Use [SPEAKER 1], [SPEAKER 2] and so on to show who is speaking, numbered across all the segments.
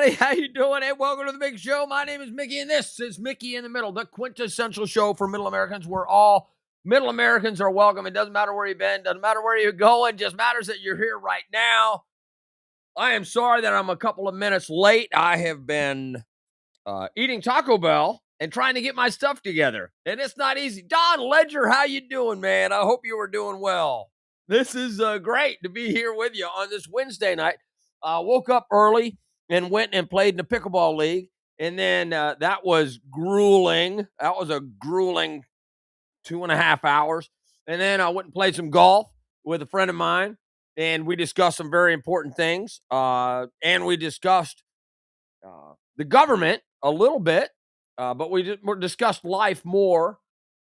[SPEAKER 1] everybody. How you doing? Hey, welcome to the big show. My name is Mickey, and this is Mickey in the Middle, the quintessential show for Middle Americans, where all Middle Americans are welcome. It doesn't matter where you've been, doesn't matter where you're going, just matters that you're here right now. I am sorry that I'm a couple of minutes late. I have been eating Taco Bell and trying to get my stuff together, and it's not easy. Don Ledger, how you doing, man? I hope you were doing well. This is great to be here with you on this Wednesday night. Woke up early and went and played in the pickleball league, and then that was grueling. That was a grueling 2.5 hours, and then I went and played some golf with a friend of mine, and we discussed some very important things, and we discussed the government a little bit, but we discussed life more.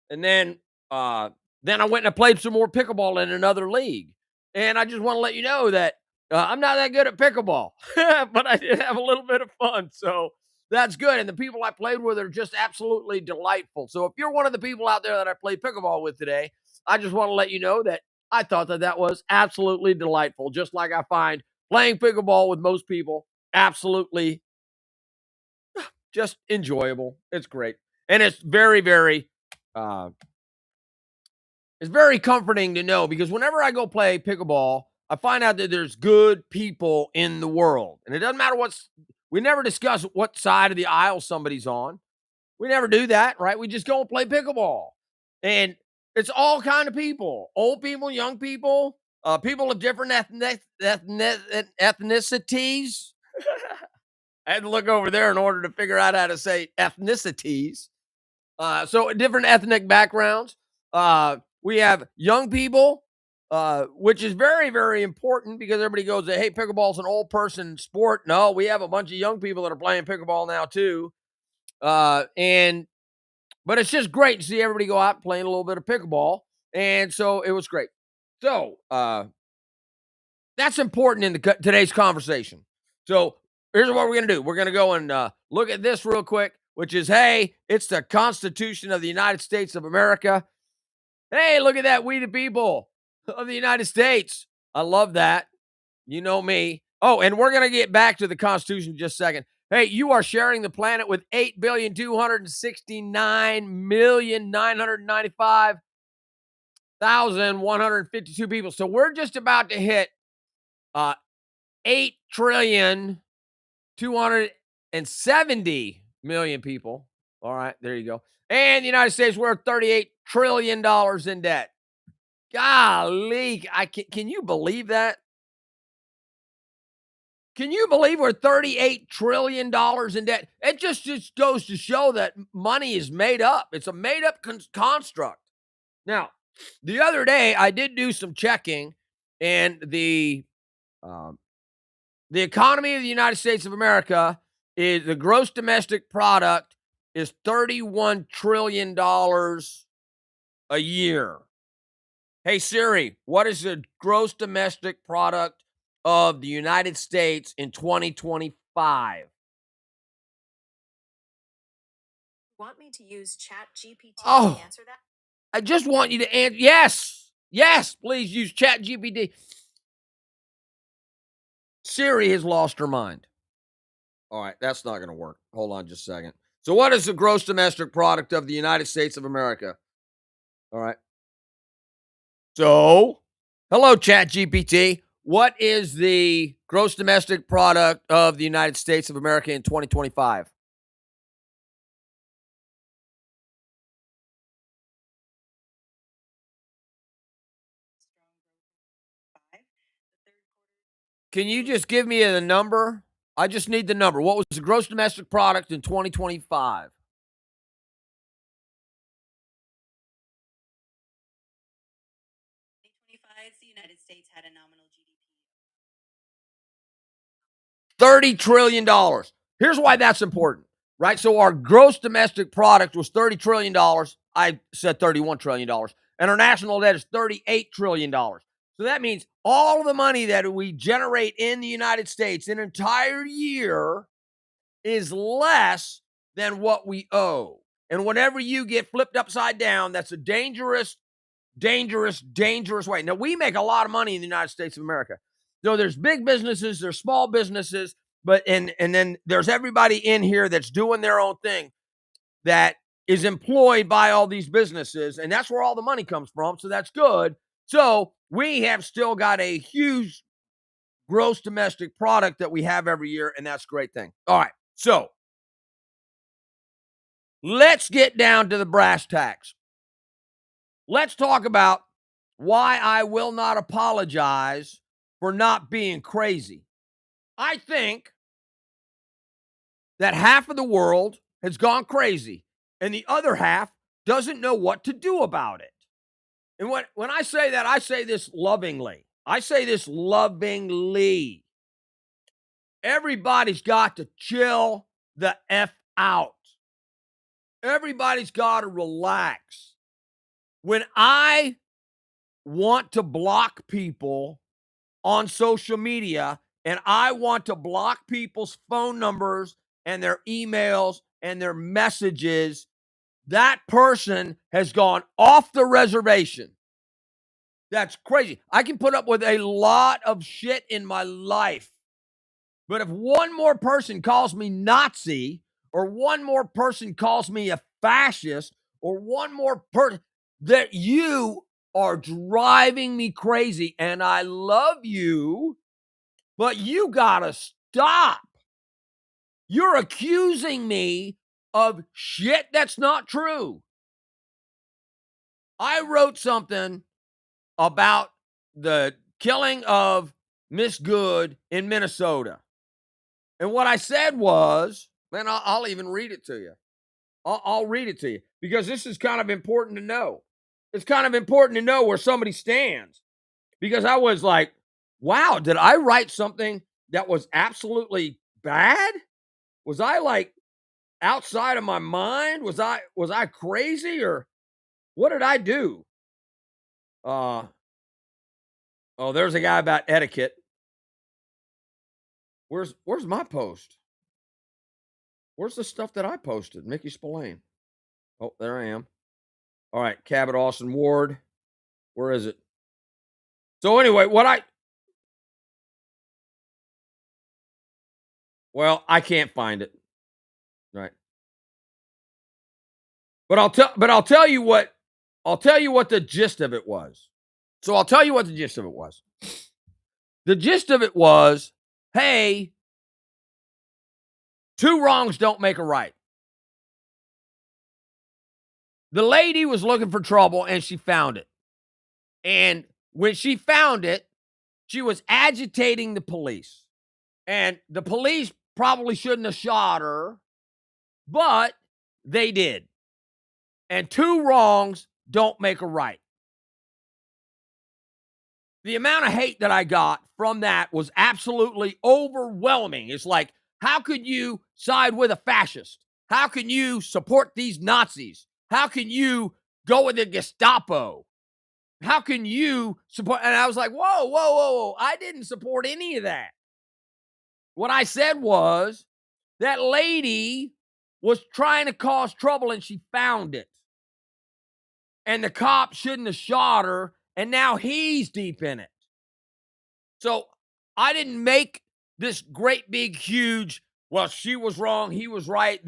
[SPEAKER 1] And then I went and I played some more pickleball in another league. And I just want to let you know that I'm not that good at pickleball, but I did have a little bit of fun. So that's good. And the people I played with are just absolutely delightful. So if you're one of the people out there that I played pickleball with today, I just want to let you know that I thought that that was absolutely delightful. Just like I find playing pickleball with most people absolutely just enjoyable. It's great. And it's very, very, it's very comforting to know, because whenever I go play pickleball, I find out that there's good people in the world. And it doesn't matter we never discuss what side of the aisle somebody's on. We never do that, right? We just go and play pickleball. And it's all kind of people, old people, young people, people of different ethnicities. I had to look over there in order to figure out how to say ethnicities. So different ethnic backgrounds. We have young people, which is very, very important, because everybody goes, hey, pickleball's an old person sport. No, we have a bunch of young people that are playing pickleball now too. But it's just great to see everybody go out playing a little bit of pickleball. And so it was great. So that's important in today's conversation. So here's what we're going to do. We're going to go and look at this real quick, which is, hey, it's the Constitution of the United States of America. Hey, look at that. We the people of the United States. I love that. You know me. Oh, and we're going to get back to the Constitution in just a second. Hey, you are sharing the planet with 8,269,995,152 people. So we're just about to hit 8,270,000,000 people. All right, there you go. And the United States, we're $38 trillion in debt. Golly, can you believe that? Can you believe we're $38 trillion in debt? It just goes to show that money is made up. It's a made-up construct. Now, the other day, I did do some checking, and the economy of the United States of America is the gross domestic product is $31 trillion a year. Hey, Siri, what is the gross domestic product of the United States in 2025?
[SPEAKER 2] Want me to use ChatGPT to answer that?
[SPEAKER 1] I just want you to answer. Yes. Yes, please use ChatGPT. Siri has lost her mind. All right, that's not going to work. Hold on just a second. So what is the gross domestic product of the United States of America? All right. So, hello, ChatGPT. What is the gross domestic product of the United States of America in 2025? Can you just give me a number? I just need the number. What was the gross domestic product in 2025?
[SPEAKER 2] The United States had a nominal GDP.
[SPEAKER 1] $30 trillion. Here's why that's important, right? So our gross domestic product was $30 trillion. I said $31 trillion. And our national debt is $38 trillion. So that means all the money that we generate in the United States in an entire year is less than what we owe. And whenever you get flipped upside down, that's a dangerous, dangerous, dangerous way. Now, we make a lot of money in the United States of America. So there's big businesses, there's small businesses, But and then there's everybody in here that's doing their own thing that is employed by all these businesses, and that's where all the money comes from. So that's good. So we have still got a huge gross domestic product that we have every year, and that's a great thing. All right. So let's get down to the brass tacks. Let's talk about why I will not apologize for not being crazy. I think that half of the world has gone crazy and the other half doesn't know what to do about it. And when I say that, I say this lovingly. I say this lovingly. Everybody's got to chill the F out. Everybody's got to relax. When I want to block people on social media and I want to block people's phone numbers and their emails and their messages, that person has gone off the reservation. That's crazy. I can put up with a lot of shit in my life. But if one more person calls me Nazi, or one more person calls me a fascist, or one more person, that you are driving me crazy. And I love you, but you gotta stop. You're accusing me of shit that's not true. I wrote something about the killing of Miss Good in Minnesota. And what I said was, man, I'll even read it to you. I'll read it to you because this is kind of important to know. It's kind of important to know where somebody stands because I was like, wow, did I write something that was absolutely bad? Was I like outside of my mind? Was I crazy or what did I do? Oh, there's a guy about etiquette. Where's my post? Where's the stuff that I posted? Mickey Spillane. Oh, there I am. All right, Cabot Austin Ward. Where is it? So anyway, I can't find it. Right. But I'll tell you what the gist of it was. So I'll tell you what the gist of it was. The gist of it was, hey, two wrongs don't make a right. The lady was looking for trouble and she found it. And when she found it, she was agitating the police. And the police probably shouldn't have shot her, but they did. And two wrongs don't make a right. The amount of hate that I got from that was absolutely overwhelming. It's like, how could you side with a fascist? How can you support these Nazis? How can you go with the Gestapo? How can you support? And I was like, whoa. I didn't support any of that. What I said was that lady was trying to cause trouble and she found it. And the cop shouldn't have shot her. And now he's deep in it. So I didn't make this great, big, huge, well, she was wrong, he was right.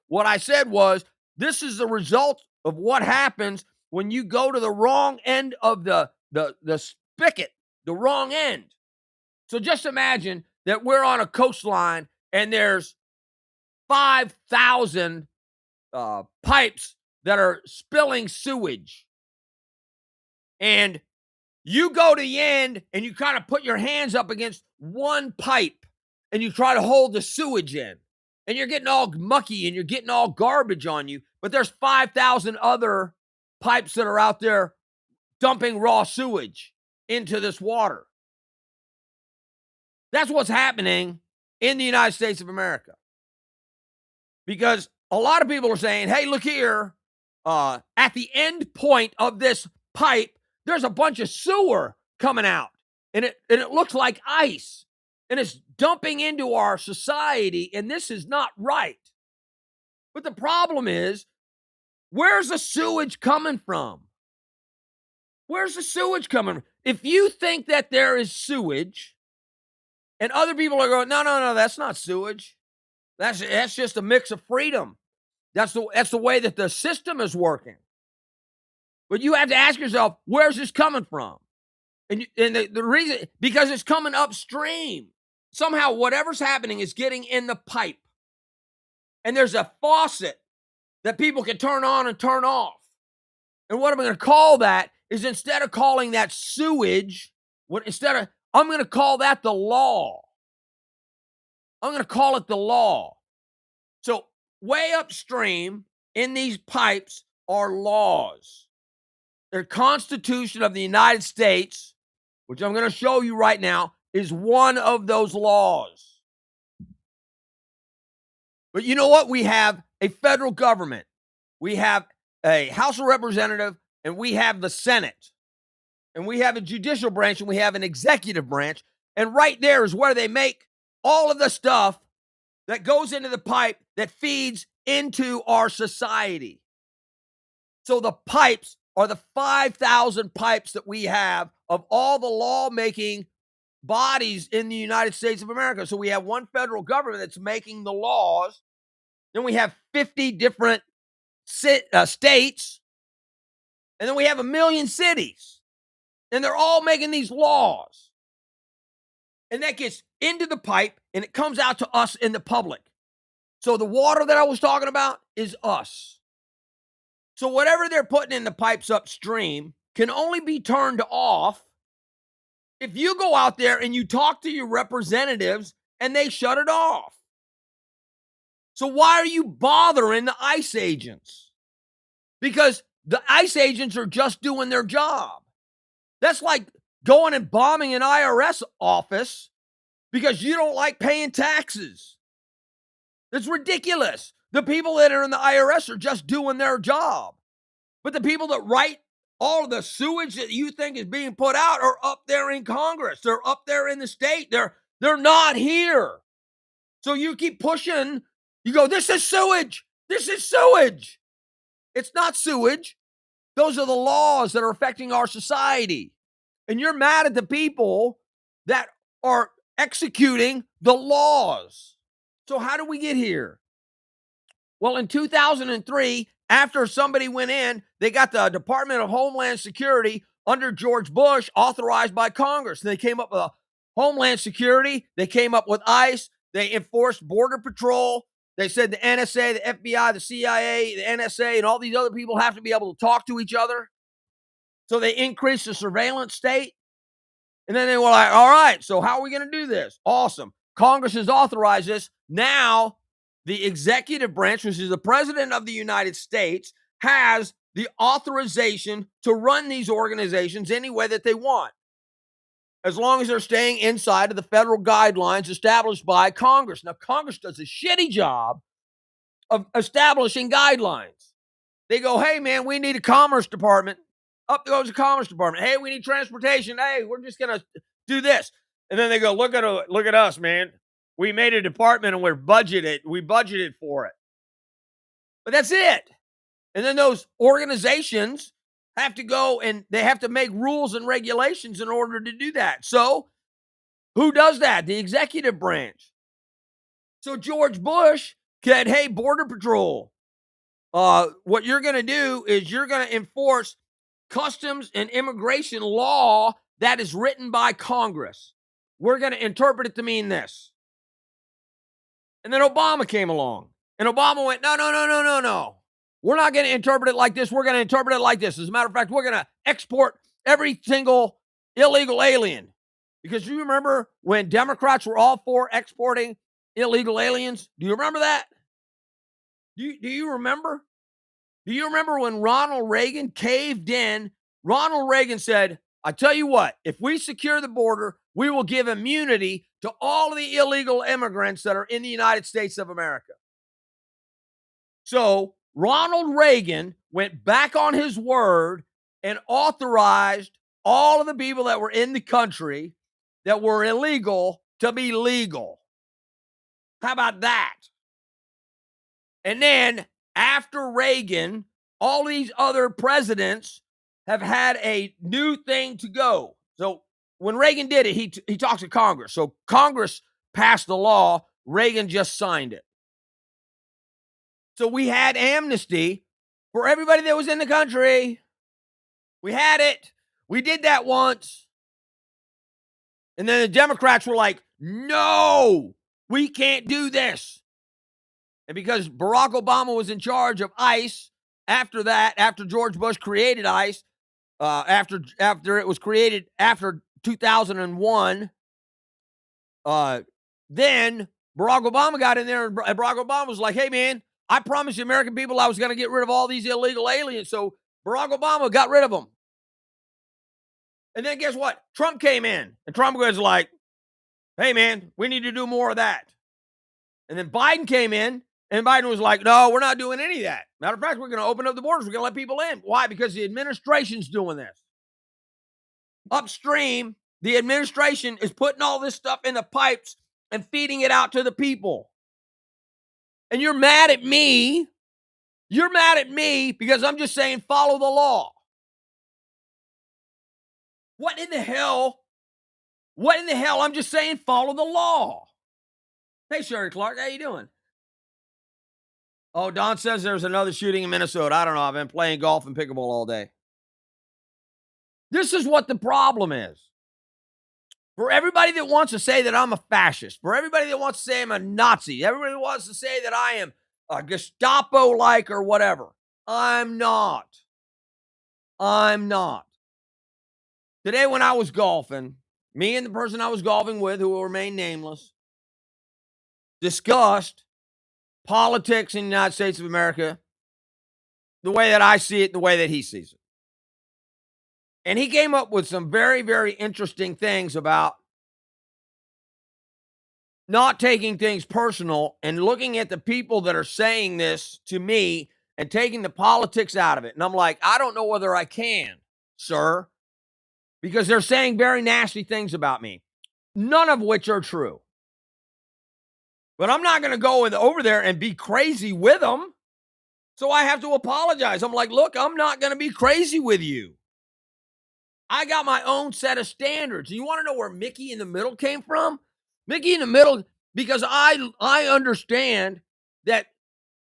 [SPEAKER 1] What I said was, this is the result of what happens when you go to the wrong end of the spigot, the wrong end. So just imagine that we're on a coastline and there's 5,000 pipes that are spilling sewage. And you go to the end and you kind of put your hands up against one pipe and you try to hold the sewage in. And you're getting all mucky and you're getting all garbage on you. But there's 5,000 other pipes that are out there dumping raw sewage into this water. That's what's happening in the United States of America. Because a lot of people are saying, hey, look here, at the end point of this pipe, there's a bunch of sewer coming out. And it looks like ice. And it's dumping into our society, and this is not right. But the problem is, where's the sewage coming from? Where's the sewage coming from? If you think that there is sewage And other people are going, no, that's not sewage. That's just a mix of freedom. That's the way that the system is working. But you have to ask yourself, where's this coming from? And the reason, because it's coming upstream. Somehow, whatever's happening is getting in the pipe. And there's a faucet that people can turn on and turn off. And what I'm going to call that is, instead of calling that sewage, I'm going to call that the law. I'm going to call it the law. So way upstream in these pipes are laws. The Constitution of the United States, which I'm going to show you right now, is one of those laws. But you know what? We have a federal government. We have a House of Representatives, and we have the Senate. And we have a judicial branch, and we have an executive branch. And right there is where they make all of the stuff that goes into the pipe that feeds into our society. So the pipes are the 5,000 pipes that we have of all the lawmaking bodies in the United States of America. So we have one federal government that's making the laws. Then we have 50 different states. And then we have 1 million cities. And they're all making these laws. And that gets into the pipe, and it comes out to us in the public. So the water that I was talking about is us. So whatever they're putting in the pipes upstream can only be turned off if you go out there and you talk to your representatives and they shut it off. So why are you bothering the ICE agents? Because the ICE agents are just doing their job. That's like going and bombing an IRS office because you don't like paying taxes. That's ridiculous. The people that are in the IRS are just doing their job. But the people that write all of the sewage that you think is being put out are up there in Congress. They're up there in the state. They're not here. So you keep pushing. You go, this is sewage. This is sewage. It's not sewage. Those are the laws that are affecting our society. And you're mad at the people that are executing the laws. So how did we get here? Well, in 2003, after somebody went in, they got the Department of Homeland Security under George Bush, authorized by Congress. And they came up with a Homeland Security. They came up with ICE. They enforced Border Patrol. They said the NSA, the FBI, the CIA, the NSA, and all these other people have to be able to talk to each other. So they increased the surveillance state. And then they were like, all right, so how are we going to do this? Awesome. Congress has authorized this. Now, the executive branch, which is the president of the United States, has the authorization to run these organizations any way that they want, as long as they're staying inside of the federal guidelines established by Congress. Now, Congress does a shitty job of establishing guidelines. They go, hey, man, we need a Commerce Department. Up goes the Commerce Department. Hey, we need transportation. Hey, we're just going to do this. And then they go, look at us, man. We made a department and we budgeted for it. But that's it. And then those organizations have to go and they have to make rules and regulations in order to do that. So who does that? The executive branch. So George Bush said, hey, Border Patrol, what you're going to do is you're going to enforce customs and immigration law that is written by Congress. We're going to interpret it to mean this. And then Obama came along. And Obama went, no. We're not going to interpret it like this. We're going to interpret it like this. As a matter of fact, we're going to export every single illegal alien. Because you remember when Democrats were all for exporting illegal aliens? Do you remember that? Do you remember? Do you remember when Ronald Reagan caved in? Ronald Reagan said, I tell you what, if we secure the border, we will give immunity to all of the illegal immigrants that are in the United States of America. So Ronald Reagan went back on his word and authorized all of the people that were in the country that were illegal to be legal. How about that? And then after Reagan, all these other presidents have had a new thing to go. So when Reagan did it, he talks to Congress. So Congress passed the law. Reagan just signed it. So we had amnesty for everybody that was in the country. We had it. We did that once. And then the Democrats were like, no, we can't do this. And because Barack Obama was in charge of ICE after that, after George Bush created ICE, after it was created after 2001, then Barack Obama got in there, and Barack Obama was like, hey, man, I promised the American people I was going to get rid of all these illegal aliens. So Barack Obama got rid of them. And then guess what? Trump came in, and Trump was like, hey, man, we need to do more of that. And then Biden came in, and Biden was like, no, we're not doing any of that. Matter of fact, we're going to open up the borders. We're going to let people in. Why? Because the administration's doing this. Upstream, the administration is putting all this stuff in the pipes and feeding it out to the people. And you're mad at me. You're mad at me because I'm just saying follow the law. What in the hell? What in the hell? I'm just saying follow the law. Hey, Sherry Clark, how you doing? Oh, Don says there's another shooting in Minnesota. I don't know. I've been playing golf and pickleball all day. This is what the problem is. For everybody that wants to say that I'm a fascist, for everybody that wants to say I'm a Nazi, everybody that wants to say that I am a Gestapo-like or whatever, I'm not. I'm not. Today when I was golfing, me and the person I was golfing with, who will remain nameless, discussed politics in the United States of America the way that I see it, the way that he sees it. And he came up with some very, very interesting things about not taking things personal and looking at the people that are saying this to me and taking the politics out of it. And I'm like, I don't know whether I can, sir, because they're saying very nasty things about me, none of which are true. But I'm not going to go over there and be crazy with them. So I have to apologize. I'm like, look, I'm not going to be crazy with you. I got my own set of standards. You want to know where Mickey in the Middle came from? Mickey in the Middle, because I understand that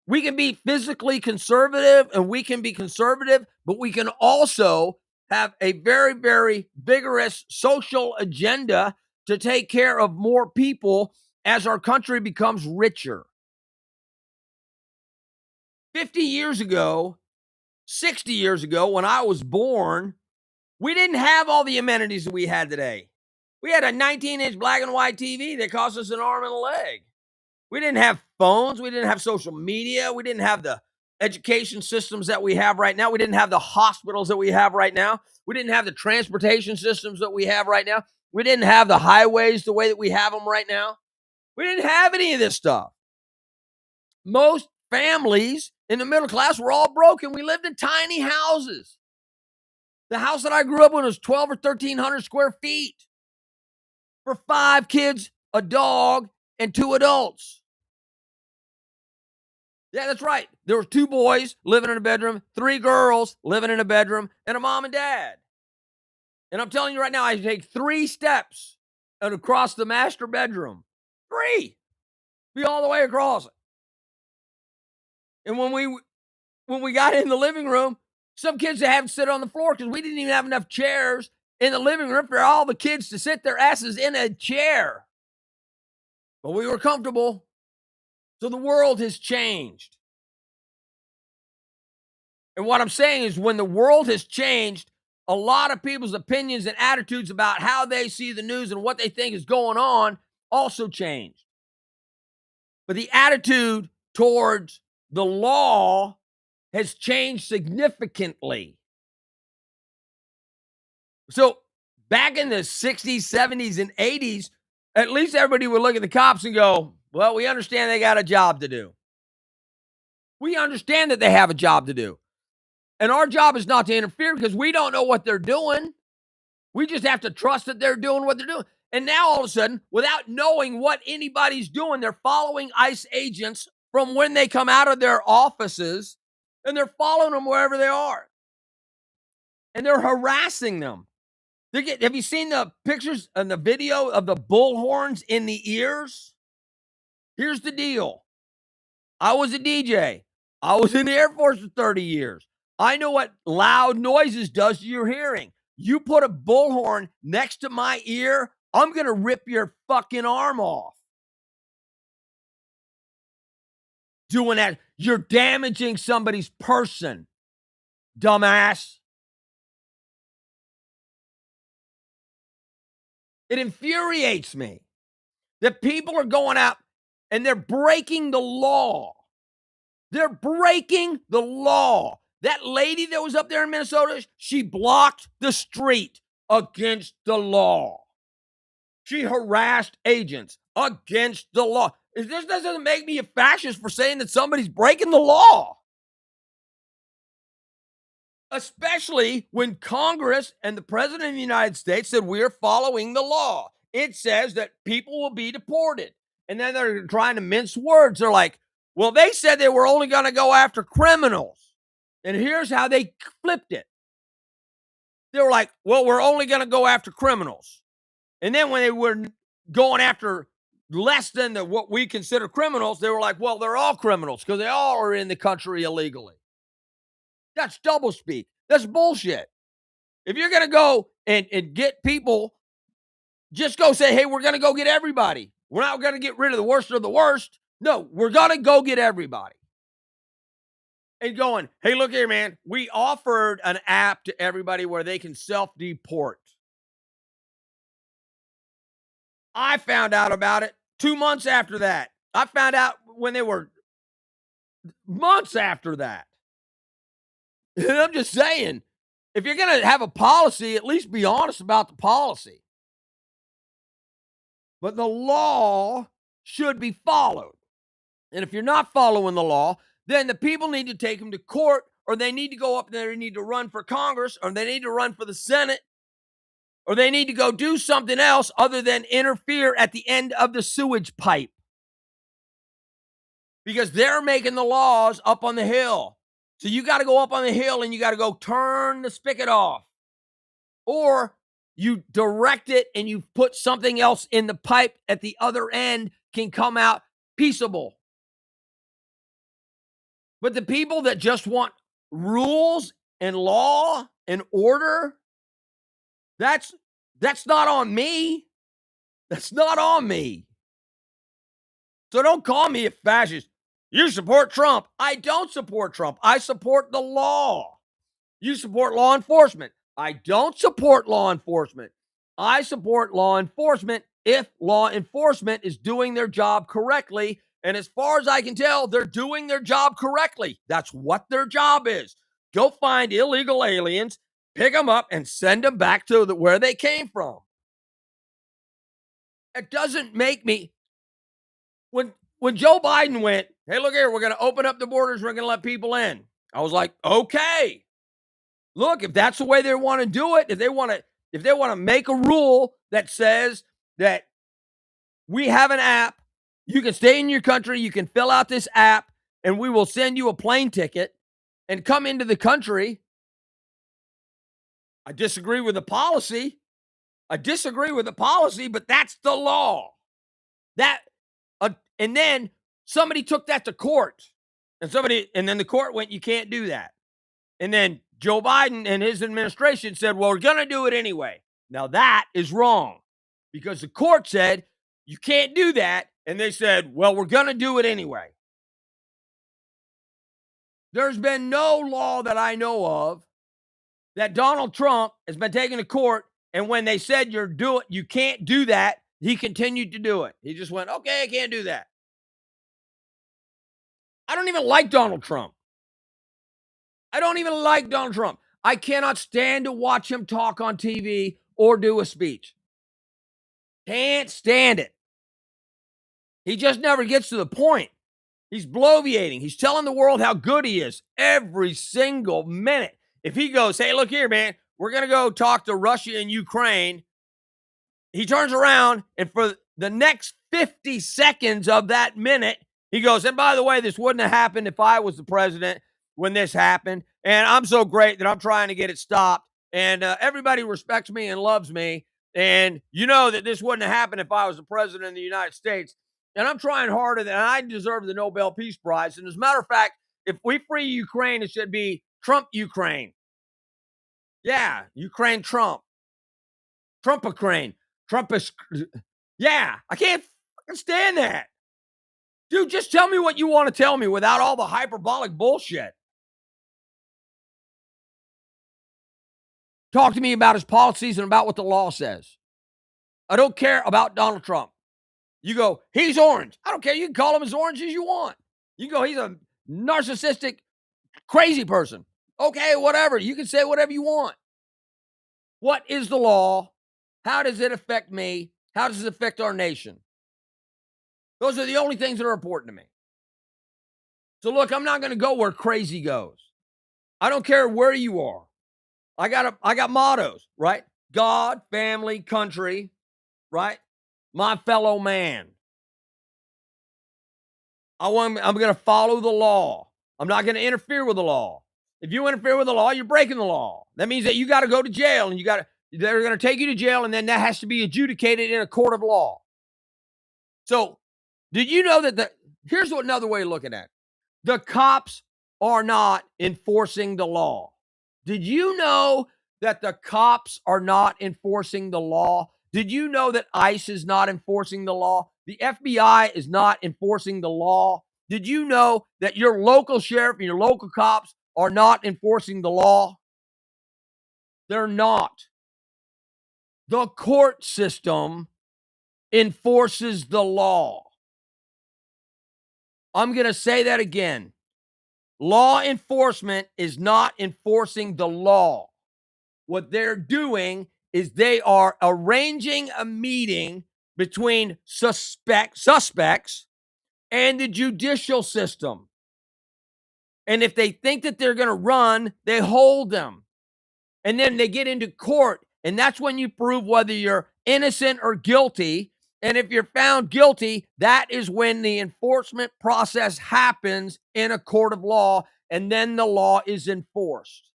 [SPEAKER 1] we can be physically conservative and we can be conservative, but we can also have a very, very vigorous social agenda to take care of more people as our country becomes richer. 50 years ago, 60 years ago, when I was born, we didn't have all the amenities that we had today. We had a 19-inch black and white TV that cost us an arm and a leg. We didn't have phones. We didn't have social media. We didn't have the education systems that we have right now. We didn't have the hospitals that we have right now. We didn't have the transportation systems that we have right now. We didn't have the highways the way that we have them right now. We didn't have any of this stuff. Most families in the middle class were all broken. We lived in tiny houses. The house that I grew up in was 12 or 1,300 square feet for 5 kids, a dog, and 2 adults. Yeah, that's right. There were 2 boys living in a bedroom, 3 girls living in a bedroom, and a mom and dad. And I'm telling you right now, I take 3 steps and across the master bedroom. 3. Be all the way across it. And when we got in the living room, some kids that haven't sit on the floor because we didn't even have enough chairs in the living room for all the kids to sit their asses in a chair. But we were comfortable. So the world has changed. And what I'm saying is when the world has changed, a lot of people's opinions and attitudes about how they see the news and what they think is going on also changed. But the attitude towards the law has changed significantly. So back in the 60s, 70s, and 80s, at least everybody would look at the cops and go, well, we understand they got a job to do. We understand that they have a job to do. And our job is not to interfere because we don't know what they're doing. We just have to trust that they're doing what they're doing. And now all of a sudden, without knowing what anybody's doing, they're following ICE agents from when they come out of their offices, and they're following them wherever they are. And they're harassing them. Have you seen the pictures and the video of the bullhorns in the ears? Here's the deal. I was a DJ. I was in the Air Force for 30 years. I know what loud noises does to your hearing. You put a bullhorn next to my ear, I'm going to rip your fucking arm off. Doing that, you're damaging somebody's person, dumbass. It infuriates me that people are going out and they're breaking the law. They're breaking the law. That lady that was up there in Minnesota, she blocked the street against the law. She harassed agents against the law. This doesn't make me a fascist for saying that somebody's breaking the law. Especially when Congress and the President of the United States said we're following the law. It says that people will be deported. And then they're trying to mince words. They're like, well, they said they were only going to go after criminals. And here's how they flipped it. They were like, well, we're only going to go after criminals. And then when they were going after less than what we consider criminals, they were like, well, they're all criminals because they all are in the country illegally. That's doublespeak. That's bullshit. If you're going to go and get people, just go say, hey, we're going to go get everybody. We're not going to get rid of the worst of the worst. No, we're going to go get everybody. And going, hey, look here, man. We offered an app to everybody where they can self-deport. I found out about it 2 months after that. I found out when they were months after that. And I'm just saying, if you're going to have a policy, at least be honest about the policy. But the law should be followed. And if you're not following the law, then the people need to take them to court, or they need to go up there and need to run for Congress, or they need to run for the Senate, or they need to go do something else other than interfere at the end of the sewage pipe. Because they're making the laws up on the hill. So you got to go up on the hill and you got to go turn the spigot off. Or you direct it and you put something else in the pipe at the other end can come out peaceable. But the people that just want rules and law and order, that's not on me. That's not on me. So don't call me a fascist. You support Trump. I don't support Trump. I support the law. You support law enforcement. I don't support law enforcement. I support law enforcement if law enforcement is doing their job correctly. And as far as I can tell, they're doing their job correctly. That's what their job is. Go find illegal aliens, pick them up, and send them back to where they came from. It doesn't make me... When Joe Biden went, hey, look here, we're going to open up the borders, we're going to let people in. I was like, okay. Look, if that's the way they want to do it, if they want to make a rule that says that we have an app, you can stay in your country, you can fill out this app, and we will send you a plane ticket and come into the country. I disagree with the policy. But that's the law. And then somebody took that to court. And then the court went, you can't do that. And then Joe Biden and his administration said, well, we're going to do it anyway. Now that is wrong because the court said you can't do that. And they said, well, we're going to do it anyway. There's been no law that I know of that Donald Trump has been taken to court. And when they said you can't do that, he continued to do it. He just went, okay, I can't do that. I don't even like Donald Trump. I cannot stand to watch him talk on TV or do a speech. Can't stand it. He just never gets to the point. He's bloviating. He's telling the world how good he is every single minute. If he goes, hey, look here, man, we're going to go talk to Russia and Ukraine. He turns around and for the next 50 seconds of that minute, he goes, and by the way, this wouldn't have happened if I was the president when this happened. And I'm so great that I'm trying to get it stopped. And everybody respects me and loves me. And you know that this wouldn't have happened if I was the president of the United States. And I'm trying harder than I deserve the Nobel Peace Prize. And as a matter of fact, if we free Ukraine, it should be Trump Ukraine. Yeah, Ukraine Trump. Trump Ukraine. Trump is. Yeah, I can't stand that. Dude, just tell me what you want to tell me without all the hyperbolic bullshit. Talk to me about his policies and about what the law says. I don't care about Donald Trump. You go, he's orange. I don't care. You can call him as orange as you want. You go, he's a narcissistic, crazy person. Okay, whatever. You can say whatever you want. What is the law? How does it affect me? How does it affect our nation? Those are the only things that are important to me. So look, I'm not going to go where crazy goes. I don't care where you are. I got mottos, right? God, family, country, right? My fellow man. I'm going to follow the law. I'm not going to interfere with the law. If you interfere with the law, you're breaking the law. That means that you got to go to jail, and they're going to take you to jail, and then that has to be adjudicated in a court of law. So, did you know that here's another way of looking at it. The cops are not enforcing the law. Did you know that the cops are not enforcing the law? Did you know that ICE is not enforcing the law? The FBI is not enforcing the law. Did you know that your local sheriff and your local cops are not enforcing the law? They're not. The court system enforces the law. I'm going to say that again. Law enforcement is not enforcing the law. What they're doing is they are arranging a meeting between suspects and the judicial system. And if they think that they're going to run, they hold them. And then they get into court. And that's when you prove whether you're innocent or guilty. And if you're found guilty, that is when the enforcement process happens in a court of law. And then the law is enforced.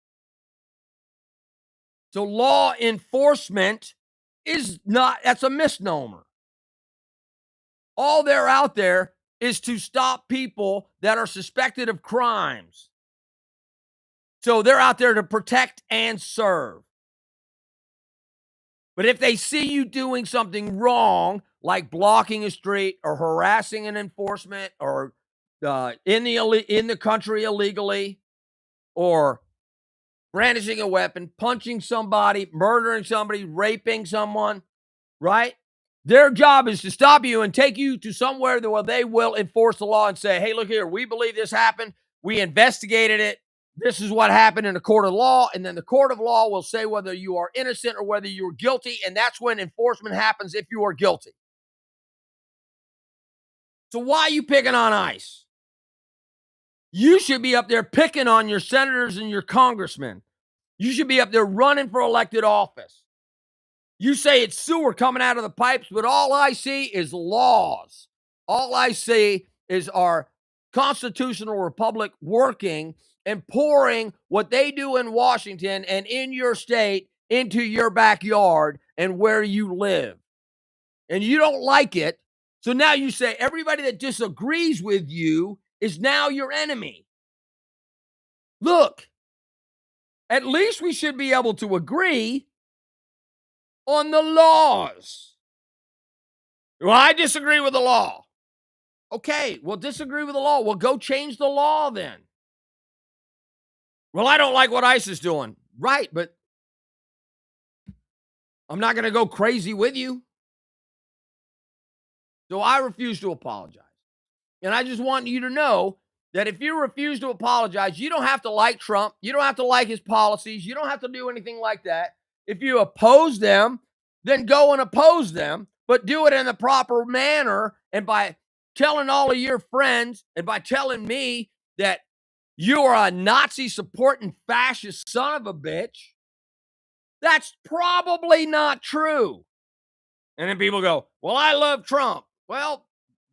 [SPEAKER 1] So law enforcement that's a misnomer. All they're out there is to stop people that are suspected of crimes. So they're out there to protect and serve. But if they see you doing something wrong, like blocking a street or harassing an enforcement or in the country illegally, or brandishing a weapon, punching somebody, murdering somebody, raping someone, right? Their job is to stop you and take you to somewhere where they will enforce the law and say, hey, look here, we believe this happened. We investigated it. This is what happened in a court of law. And then the court of law will say whether you are innocent or whether you are guilty. And that's when enforcement happens if you are guilty. So why are you picking on ICE? You should be up there picking on your senators and your congressmen. You should be up there running for elected office. You say it's sewer coming out of the pipes, but all I see is laws. All I see is our constitutional republic working and pouring what they do in Washington and in your state into your backyard and where you live. And you don't like it. So now you say everybody that disagrees with you is now your enemy. Look, at least we should be able to agree on the laws. Well, I disagree with the law. Okay, well, disagree with the law. Well, go change the law then. Well, I don't like what ICE is doing. Right, but I'm not going to go crazy with you. So I refuse to apologize. And I just want you to know that if you refuse to apologize, you don't have to like Trump. You don't have to like his policies. You don't have to do anything like that. If you oppose them, then go and oppose them, but do it in the proper manner. And by telling all of your friends and by telling me that you are a Nazi supporting fascist son of a bitch, that's probably not true. And then people go, well, I love Trump. Well,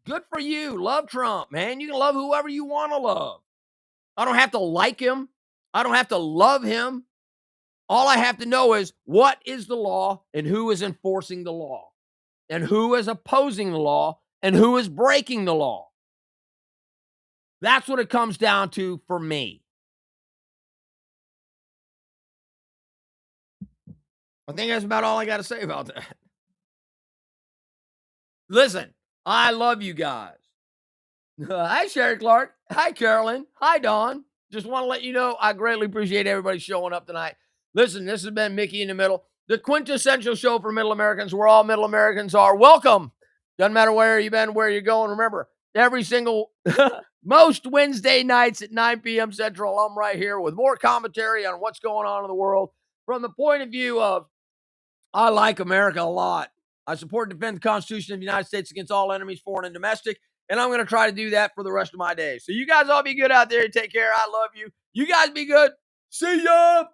[SPEAKER 1] good for you. Love Trump, man. You can love whoever you want to love. I don't have to like him. I don't have to love him. All I have to know is what is the law and who is enforcing the law and who is opposing the law and who is breaking the law. That's what it comes down to for me. I think that's about all I got to say about that. Listen, I love you guys. Hi, Sherry Clark. Hi, Carolyn. Hi, Dawn. Just want to let you know I greatly appreciate everybody showing up tonight. Listen, this has been Mickey in the Middle, the quintessential show for Middle Americans, where all Middle Americans are welcome. Doesn't matter where you've been, where you're going. Remember, every single, most Wednesday nights at 9 p.m. Central, I'm right here with more commentary on what's going on in the world from the point of view of I like America a lot. I support and defend the Constitution of the United States against all enemies, foreign and domestic. And I'm going to try to do that for the rest of my days. So you guys all be good out there and take care. I love you. You guys be good. See ya.